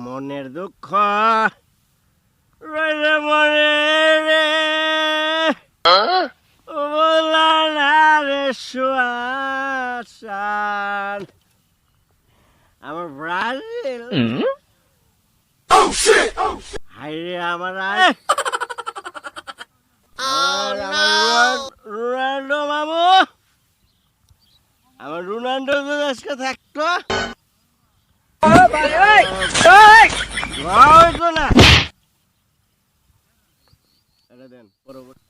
মনের দুঃখ রইলে মনে রে বলা না রে সুয়াসান আমার ব্রাজিল হাইরে আমার রোনাল্ডো মামু আমার রোনাল্ডো আজকে থাকতো না এটা দেন পরবর্তী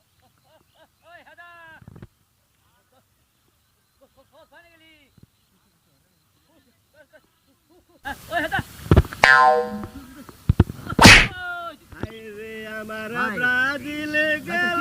আমার ব্রাজিলে গেল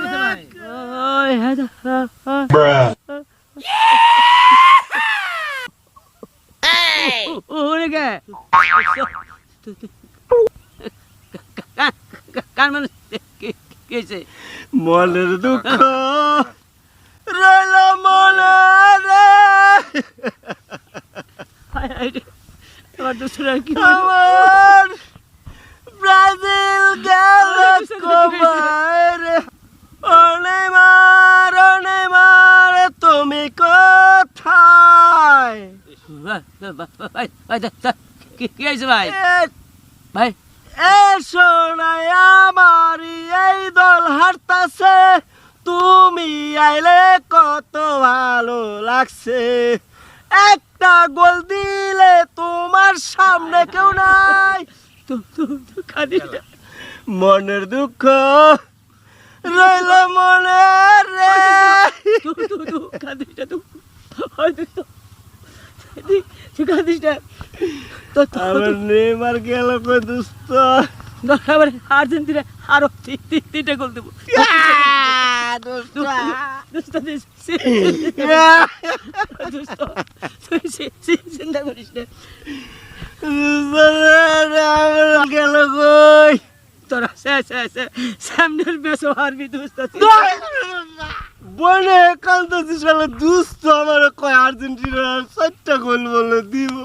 মনের দুঃখ রইল মনে রে আমার ব্রাজিল গেল কমারে ও নেইমার তুমি কোথায় কি হয়েছে ভাই ভাই এসো নাই আমার এই দল হারতাছে তুমি আইলে কত ভালো লাগছে একটা গোল দিলে তোমার সামনে কেউ নাই মনের দুঃখ রইল মনে রে আমার নেইমার গেল কই দোস্ত আর্জেন্টিনা আরো তিনটা গোল দেবো চিন্তা করিস না গেল কই তোরা সামনের ম্যাচও হারবি দোস্ত বনে কান্দাছিস শালা দুস্থ আমার কয় আর্জেন্টিনার 4টা গোল বলে দিব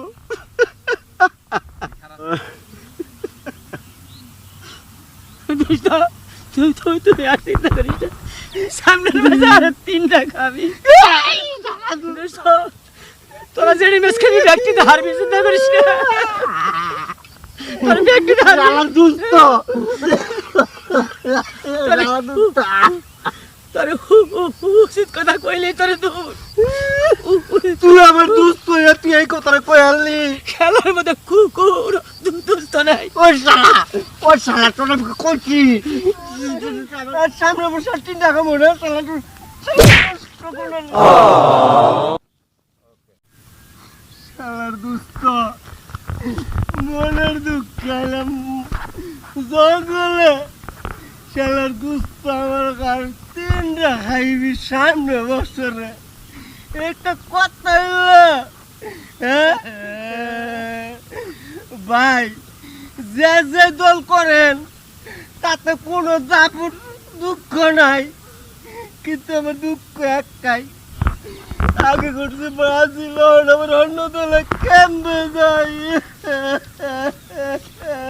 তুই আর চিন্তা করিস না সামনের ম্যাচে আরো 3টা খাবি তোরা যেটি ম্যাচ খাবি ব্যক্তিতে হারবি চিন্তা করিস না তোর ব্যক্তিতে হারবি দুস্থ তোর উচিত কথা কইলে তোর তুই আমার দুস্থ তুই এই কথাটা কই আনলি খেলার মধ্যে দুস্থ নাই ওই শালা তোর আমি কইছি সামনে বসে 3টা খাবো না শালা শালার দুস্থ মনের দুঃখ এলাম জঙ্গলে শালার দুস্থ আমার কার 3টা খাইবি সামনে বছরে একটা কথা ভাই যে যে দল করেন তাতে কোনো দাপুর দুঃখ নাই কিন্তু আমার দুঃখ একটাই আগে করছে ব্রাজিল আমার অন্য দলে কেমবে যায়